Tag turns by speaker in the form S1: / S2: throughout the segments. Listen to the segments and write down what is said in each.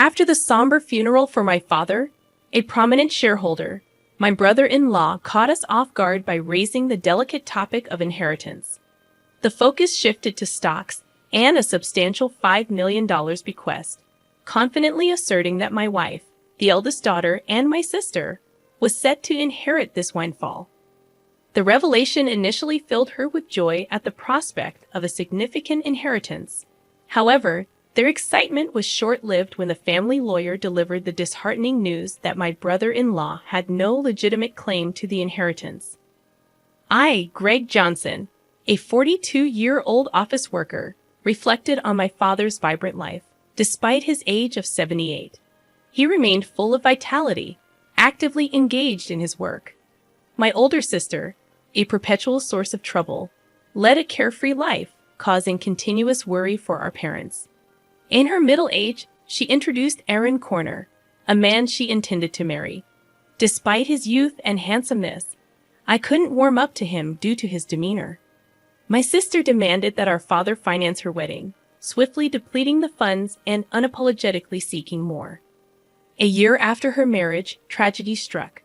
S1: After the somber funeral for my father, a prominent shareholder, my brother-in-law caught us off guard by raising the delicate topic of inheritance. The focus shifted to stocks and a substantial $5 million bequest, confidently asserting that my wife, the eldest daughter, and my sister was set to inherit this windfall. The revelation initially filled her with joy at the prospect of a significant inheritance. However, their excitement was short-lived when the family lawyer delivered the disheartening news that my brother-in-law had no legitimate claim to the inheritance. I, Greg Johnson, a 42-year-old office worker, reflected on my father's vibrant life. Despite his age of 78, he remained full of vitality, actively engaged in his work. My older sister, a perpetual source of trouble, led a carefree life, causing continuous worry for our parents. In her middle age, she introduced Aaron Corner, a man she intended to marry. Despite his youth and handsomeness, I couldn't warm up to him due to his demeanor. My sister demanded that our father finance her wedding, swiftly depleting the funds and unapologetically seeking more. A year after her marriage, tragedy struck.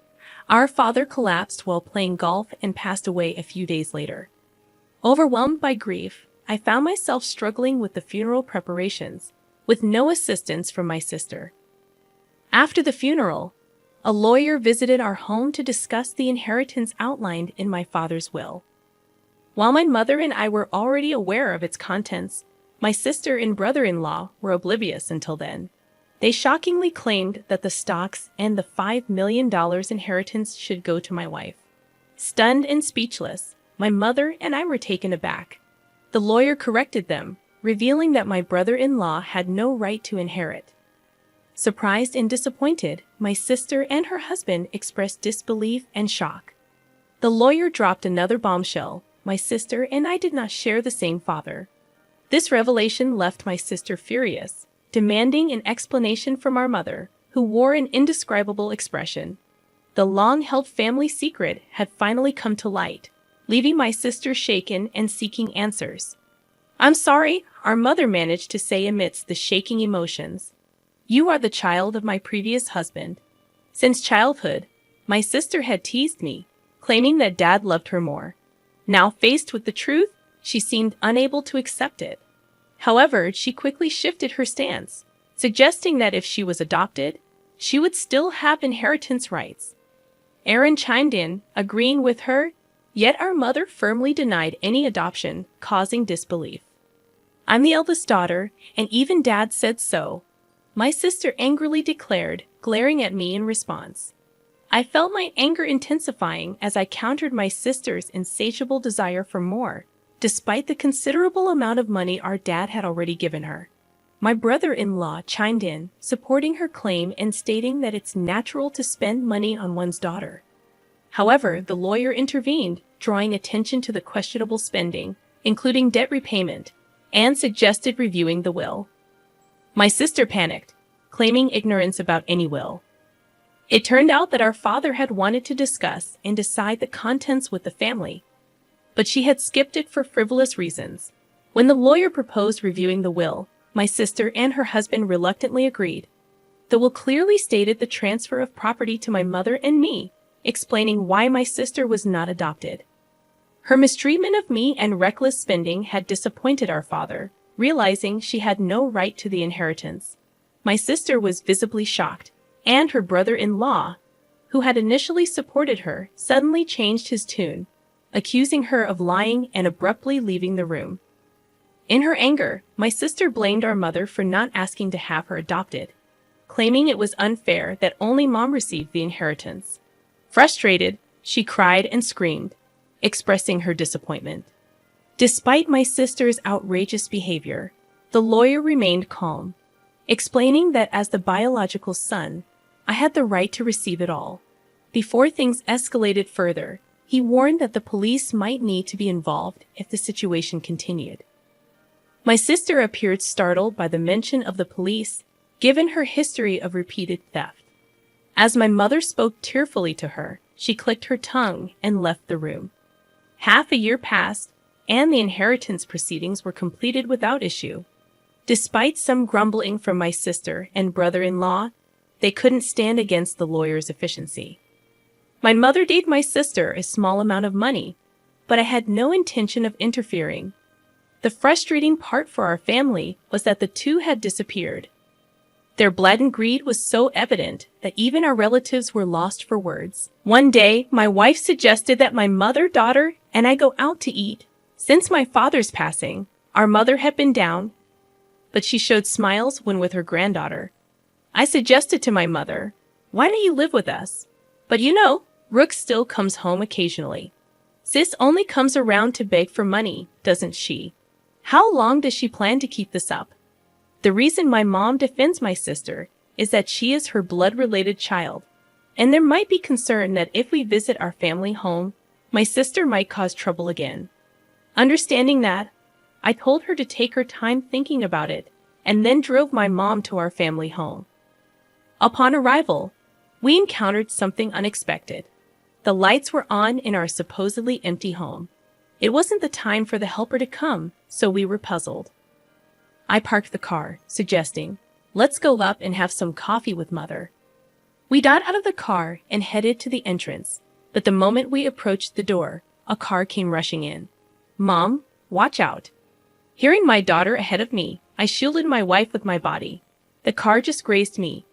S1: Our father collapsed while playing golf and passed away a few days later. Overwhelmed by grief, I found myself struggling with the funeral preparations, with no assistance from my sister. After the funeral, a lawyer visited our home to discuss the inheritance outlined in my father's will. While my mother and I were already aware of its contents, my sister and brother-in-law were oblivious until then. They shockingly claimed that the stocks and the $5 million inheritance should go to my wife. Stunned and speechless, my mother and I were taken aback. The lawyer corrected them, revealing that my brother-in-law had no right to inherit. Surprised and disappointed, my sister and her husband expressed disbelief and shock. The lawyer dropped another bombshell. My sister and I did not share the same father. This revelation left my sister furious, demanding an explanation from our mother, who wore an indescribable expression. The long-held family secret had finally come to light, leaving my sister shaken and seeking answers. "I'm sorry," our mother managed to say amidst the shaking emotions. "You are the child of my previous husband." Since childhood, my sister had teased me, claiming that Dad loved her more. Now faced with the truth, she seemed unable to accept it. However, she quickly shifted her stance, suggesting that if she was adopted, she would still have inheritance rights. Aaron chimed in, agreeing with her, yet our mother firmly denied any adoption, causing disbelief. "I'm the eldest daughter, and even Dad said so," my sister angrily declared, glaring at me in response. I felt my anger intensifying as I countered my sister's insatiable desire for more, despite the considerable amount of money our dad had already given her. My brother-in-law chimed in, supporting her claim and stating that it's natural to spend money on one's daughter. However, the lawyer intervened, drawing attention to the questionable spending, including debt repayment, and suggested reviewing the will. My sister panicked, claiming ignorance about any will. It turned out that our father had wanted to discuss and decide the contents with the family, but she had skipped it for frivolous reasons. When the lawyer proposed reviewing the will, my sister and her husband reluctantly agreed. The will clearly stated the transfer of property to my mother and me, explaining why my sister was not adopted. Her mistreatment of me and reckless spending had disappointed our father, realizing she had no right to the inheritance. My sister was visibly shocked, and her brother-in-law, who had initially supported her, suddenly changed his tune, accusing her of lying and abruptly leaving the room. In her anger, my sister blamed our mother for not asking to have her adopted, claiming it was unfair that only Mom received the inheritance. Frustrated, she cried and screamed, expressing her disappointment. Despite my sister's outrageous behavior, the lawyer remained calm, explaining that as the biological son, I had the right to receive it all. Before things escalated further, he warned that the police might need to be involved if the situation continued. My sister appeared startled by the mention of the police, given her history of repeated theft. As my mother spoke tearfully to her, she clicked her tongue and left the room. Half a year passed, and the inheritance proceedings were completed without issue. Despite some grumbling from my sister and brother-in-law, they couldn't stand against the lawyer's efficiency. My mother gave my sister a small amount of money, but I had no intention of interfering. The frustrating part for our family was that the two had disappeared. Their blatant greed was so evident that even our relatives were lost for words. One day, my wife suggested that my mother, daughter, and I go out to eat. Since my father's passing, our mother had been down, but she showed smiles when with her granddaughter. I suggested to my mother, "Why don't you live with us?" But you know, Rook still comes home occasionally. Sis only comes around to beg for money, doesn't she? How long does she plan to keep this up? The reason my mom defends my sister is that she is her blood-related child, and there might be concern that if we visit our family home, my sister might cause trouble again. Understanding that, I told her to take her time thinking about it, and then drove my mom to our family home. Upon arrival, we encountered something unexpected. The lights were on in our supposedly empty home. It wasn't the time for the helper to come, so we were puzzled. I parked the car, suggesting, "Let's go up and have some coffee with Mother." We got out of the car and headed to the entrance, but the moment we approached the door, a car came rushing in. "Mom, watch out." Hearing my daughter ahead of me, I shielded my wife with my body. The car just grazed me,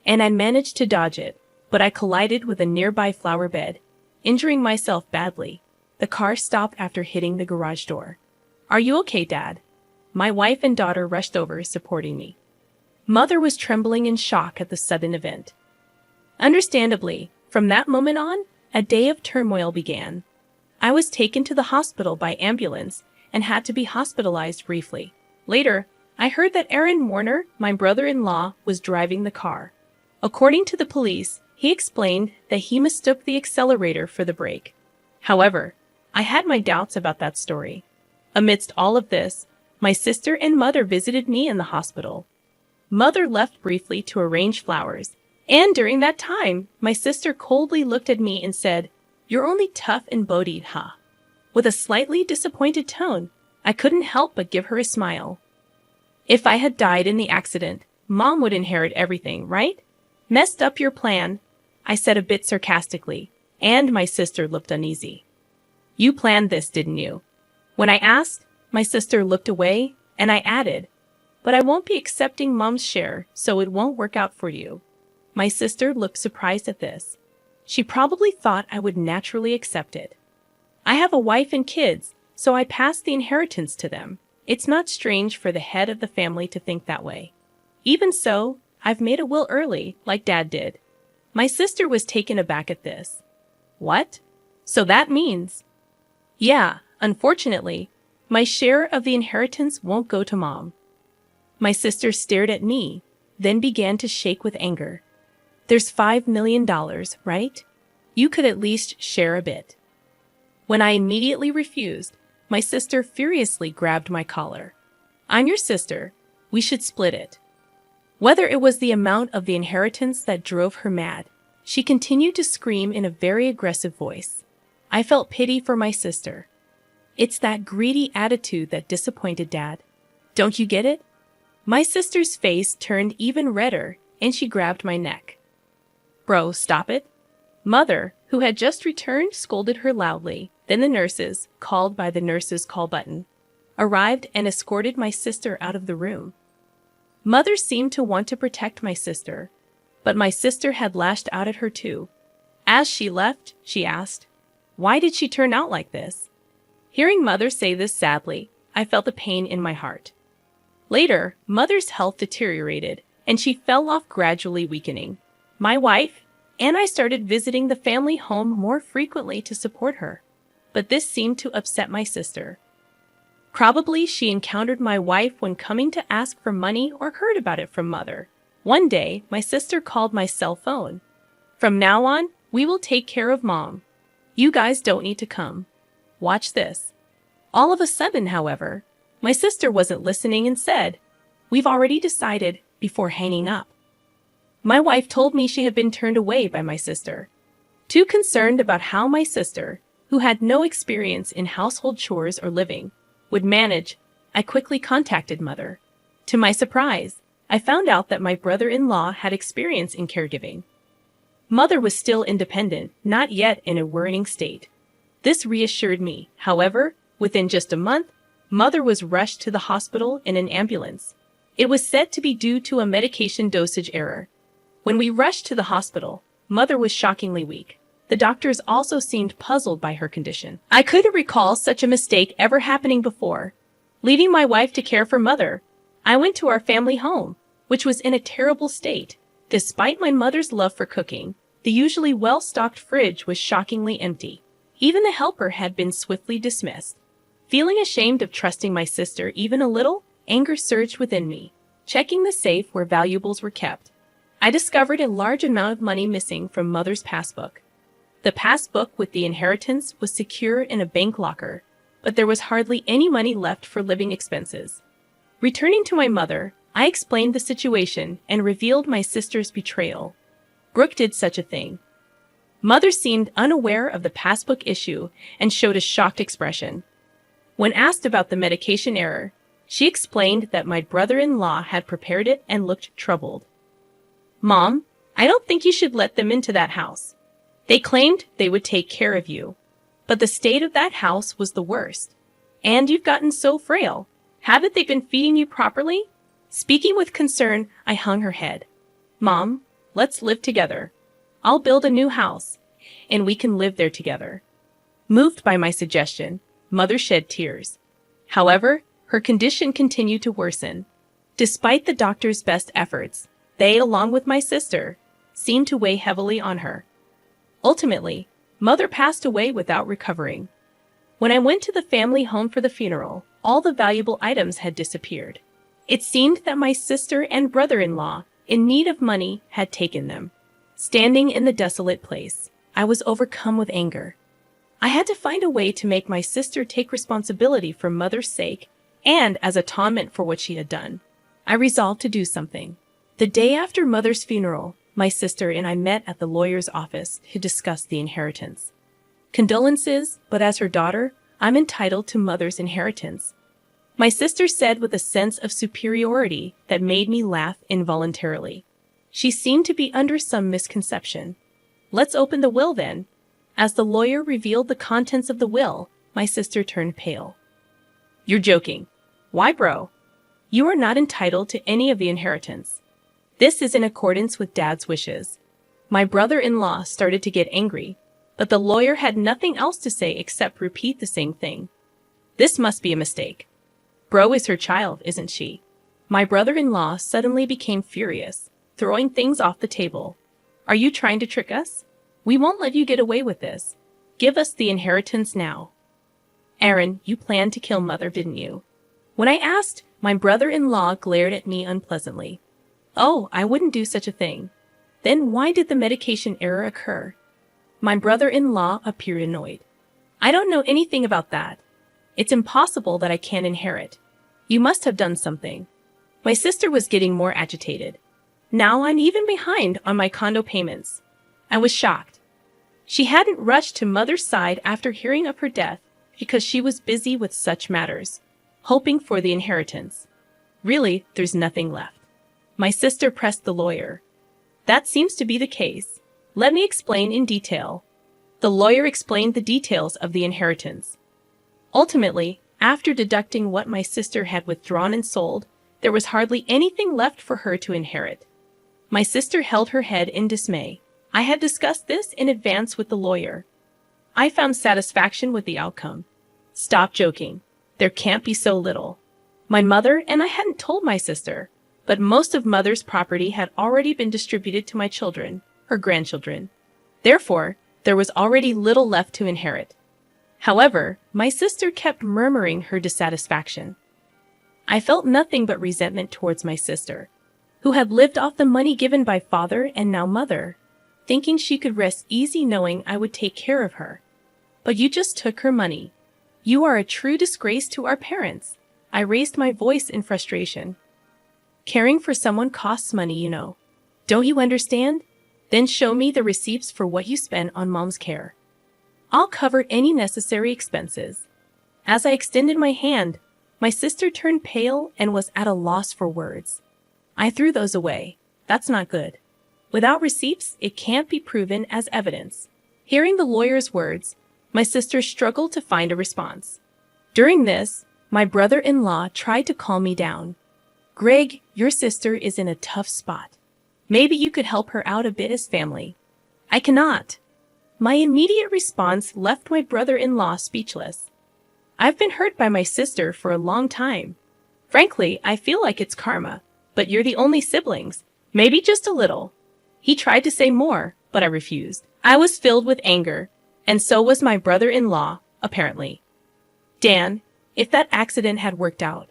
S1: and I managed to dodge it, but I collided with a nearby flower bed, injuring myself badly. The car stopped after hitting the garage door. "Are you okay, Dad?" My wife and daughter rushed over, supporting me. Mother was trembling in shock at the sudden event. Understandably, from that moment on, a day of turmoil began. I was taken to the hospital by ambulance and had to be hospitalized briefly. Later, I heard that Aaron Warner, my brother-in-law, was driving the car. According to the police, he explained that he mistook the accelerator for the brake. However, I had my doubts about that story. Amidst all of this, my sister and mother visited me in the hospital. Mother left briefly to arrange flowers, and during that time, my sister coldly looked at me and said, "You're only tough and bodied, huh?" With a slightly disappointed tone, I couldn't help but give her a smile. If I had died in the accident, Mom would inherit everything, right? "Messed up your plan," I said a bit sarcastically, and my sister looked uneasy. "You planned this, didn't you?" When I asked, my sister looked away, and I added, "But I won't be accepting Mom's share, so it won't work out for you." My sister looked surprised at this. She probably thought I would naturally accept it. I have a wife and kids, so I passed the inheritance to them. It's not strange for the head of the family to think that way. Even so, I've made a will early, like Dad did. My sister was taken aback at this. "What? So that means—" "Yeah, unfortunately, my share of the inheritance won't go to Mom." My sister stared at me, then began to shake with anger. "There's $5 million, right? You could at least share a bit." When I immediately refused, my sister furiously grabbed my collar. "I'm your sister. We should split it." Whether it was the amount of the inheritance that drove her mad, she continued to scream in a very aggressive voice. I felt pity for my sister. It's that greedy attitude that disappointed Dad. Don't you get it? My sister's face turned even redder, and she grabbed my neck. "Bro, stop it." Mother, who had just returned, scolded her loudly. Then the nurses, called by the nurses' call button, arrived and escorted my sister out of the room. Mother seemed to want to protect my sister, but my sister had lashed out at her too. As she left, she asked, "Why did she turn out like this?" Hearing Mother say this sadly, I felt a pain in my heart. Later, Mother's health deteriorated, and she fell off, gradually weakening. My wife and I started visiting the family home more frequently to support her, but this seemed to upset my sister. Probably she encountered my wife when coming to ask for money or heard about it from Mother. One day, my sister called my cell phone. "From now on, we will take care of Mom. You guys don't need to come. Watch this." All of a sudden, however, my sister wasn't listening and said, "We've already decided," before hanging up. My wife told me she had been turned away by my sister. Too concerned about how my sister, who had no experience in household chores or living, would manage, I quickly contacted Mother. To my surprise, I found out that my brother-in-law had experience in caregiving. Mother was still independent, not yet in a worrying state. This reassured me. However, within just a month, Mother was rushed to the hospital in an ambulance. It was said to be due to a medication dosage error. When we rushed to the hospital, Mother was shockingly weak. The doctors also seemed puzzled by her condition. I couldn't recall such a mistake ever happening before. Leaving my wife to care for Mother, I went to our family home, which was in a terrible state. Despite my mother's love for cooking, the usually well-stocked fridge was shockingly empty. Even the helper had been swiftly dismissed. Feeling ashamed of trusting my sister even a little, anger surged within me. Checking the safe where valuables were kept, I discovered a large amount of money missing from Mother's passbook. The passbook with the inheritance was secure in a bank locker, but there was hardly any money left for living expenses. Returning to my mother, I explained the situation and revealed my sister's betrayal. Brooke did such a thing. Mother seemed unaware of the passbook issue and showed a shocked expression. When asked about the medication error, she explained that my brother-in-law had prepared it and looked troubled. "Mom, I don't think you should let them into that house. They claimed they would take care of you, but the state of that house was the worst. And you've gotten so frail. Haven't they been feeding you properly?" Speaking with concern, I hung her head. "Mom, let's live together. I'll build a new house, and we can live there together." Moved by my suggestion, Mother shed tears. However, her condition continued to worsen. Despite the doctor's best efforts, they, along with my sister, seemed to weigh heavily on her. Ultimately, Mother passed away without recovering. When I went to the family home for the funeral, all the valuable items had disappeared. It seemed that my sister and brother-in-law, in need of money, had taken them. Standing in the desolate place, I was overcome with anger. I had to find a way to make my sister take responsibility for Mother's sake and as atonement for what she had done. I resolved to do something. The day after Mother's funeral, my sister and I met at the lawyer's office to discuss the inheritance. Condolences, but as her daughter, I'm entitled to Mother's inheritance. My sister said with a sense of superiority that made me laugh involuntarily. She seemed to be under some misconception. "Let's open the will then." As the lawyer revealed the contents of the will, my sister turned pale. "You're joking. Why, bro? You are not entitled to any of the inheritance. This is in accordance with Dad's wishes." My brother-in-law started to get angry, but the lawyer had nothing else to say except repeat the same thing. "This must be a mistake. Bro is her child, isn't she?" My brother-in-law suddenly became furious, throwing things off the table. "Are you trying to trick us? We won't let you get away with this. Give us the inheritance now." "Aaron, you planned to kill Mother, didn't you?" When I asked, my brother-in-law glared at me unpleasantly. "Oh, I wouldn't do such a thing." "Then why did the medication error occur?" My brother-in-law appeared annoyed. "I don't know anything about that. It's impossible that I can't inherit. You must have done something." My sister was getting more agitated. "Now I'm even behind on my condo payments." I was shocked. She hadn't rushed to Mother's side after hearing of her death because she was busy with such matters, hoping for the inheritance. "Really, there's nothing left." My sister pressed the lawyer. "That seems to be the case. Let me explain in detail." The lawyer explained the details of the inheritance. Ultimately, after deducting what my sister had withdrawn and sold, there was hardly anything left for her to inherit. My sister held her head in dismay. I had discussed this in advance with the lawyer. I found satisfaction with the outcome. "Stop joking. There can't be so little." My mother and I hadn't told my sister, but most of Mother's property had already been distributed to my children, her grandchildren. Therefore, there was already little left to inherit. However, my sister kept murmuring her dissatisfaction. I felt nothing but resentment towards my sister, who had lived off the money given by Father and now Mother, thinking she could rest easy knowing I would take care of her. "But you just took her money. You are a true disgrace to our parents." I raised my voice in frustration. "Caring for someone costs money, you know. Don't you understand? Then show me the receipts for what you spent on Mom's care. I'll cover any necessary expenses." As I extended my hand, My sister turned pale and was at a loss for words. I threw those away. That's not good. Without receipts, it can't be proven as evidence. Hearing the lawyer's words, my sister struggled to find a response. During this, my brother-in-law tried to calm me down. Greg, your sister is in a tough spot. Maybe you could help her out a bit as family. I cannot. My immediate response left my brother-in-law speechless. I've been hurt by my sister for a long time. Frankly, I feel like it's karma, but you're the only siblings. Maybe just a little. He tried to say more, but I refused. I was filled with anger, and so was my brother-in-law, apparently. Dan, if that accident had worked out,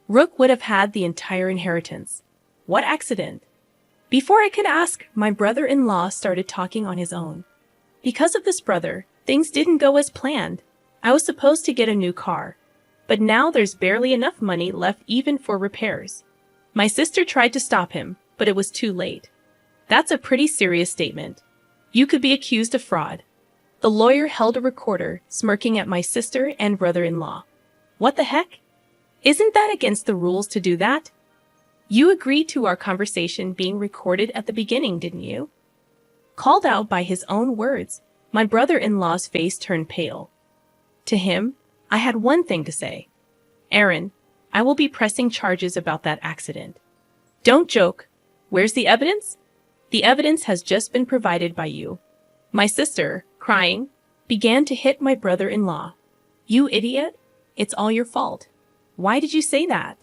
S1: Rook would have had the entire inheritance. What accident? Before I could ask, my brother-in-law started talking on his own. Because of this brother, things didn't go as planned. I was supposed to get a new car, but now there's barely enough money left even for repairs. My sister tried to stop him, but it was too late. That's a pretty serious statement. You could be accused of fraud. The lawyer held a recorder, smirking at my sister and brother-in-law. What the heck? Isn't that against the rules to do that? You agreed to our conversation being recorded at the beginning, didn't you? Called out by his own words, my brother-in-law's face turned pale. To him, I had one thing to say. Aaron, I will be pressing charges about that accident. Don't joke. Where's the evidence? The evidence has just been provided by you. My sister, crying, began to hit my brother-in-law. You idiot! It's all your fault. Why did you say that?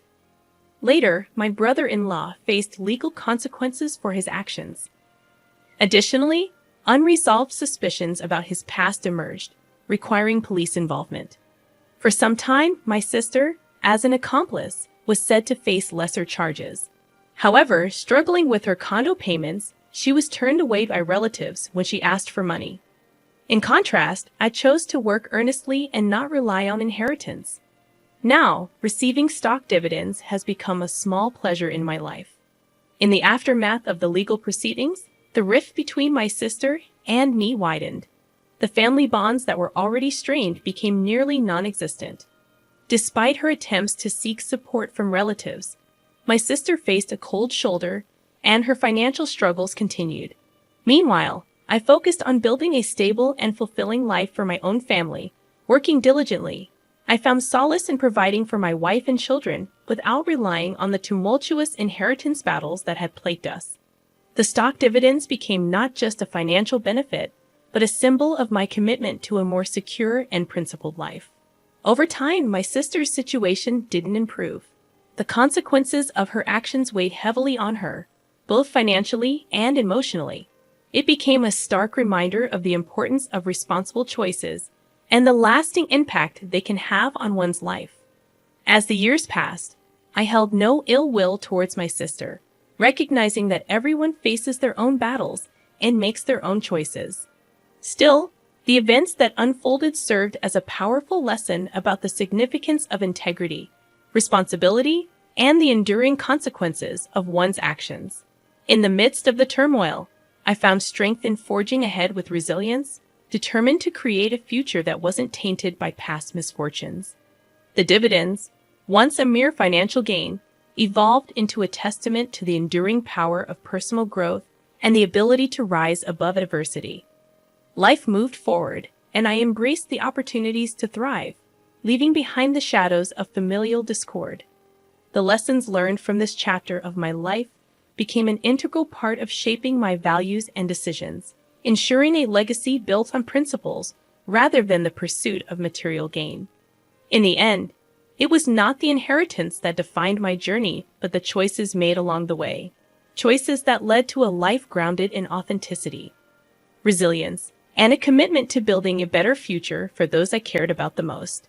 S1: Later, my brother-in-law faced legal consequences for his actions. Additionally, unresolved suspicions about his past emerged, requiring police involvement. For some time, my sister, as an accomplice, was said to face lesser charges. However, struggling with her condo payments, she was turned away by relatives when she asked for money. In contrast, I chose to work earnestly and not rely on inheritance. Now, receiving stock dividends has become a small pleasure in my life. In the aftermath of the legal proceedings, the rift between my sister and me widened. The family bonds that were already strained became nearly non-existent. Despite her attempts to seek support from relatives, my sister faced a cold shoulder, and her financial struggles continued. Meanwhile, I focused on building a stable and fulfilling life for my own family, working diligently. I found solace in providing for my wife and children without relying on the tumultuous inheritance battles that had plagued us. The stock dividends became not just a financial benefit, but a symbol of my commitment to a more secure and principled life. Over time, my sister's situation didn't improve. The consequences of her actions weighed heavily on her, both financially and emotionally. It became a stark reminder of the importance of responsible choices and the lasting impact they can have on one's life. As the years passed, I held no ill will towards my sister, recognizing that everyone faces their own battles and makes their own choices. Still, the events that unfolded served as a powerful lesson about the significance of integrity, responsibility, and the enduring consequences of one's actions. In the midst of the turmoil, I found strength in forging ahead with resilience, determined to create a future that wasn't tainted by past misfortunes. The dividends, once a mere financial gain, evolved into a testament to the enduring power of personal growth and the ability to rise above adversity. Life moved forward, and I embraced the opportunities to thrive, leaving behind the shadows of familial discord. The lessons learned from this chapter of my life became an integral part of shaping my values and decisions, ensuring a legacy built on principles rather than the pursuit of material gain. In the end, it was not the inheritance that defined my journey, but the choices made along the way. Choices that led to a life grounded in authenticity, resilience, and a commitment to building a better future for those I cared about the most.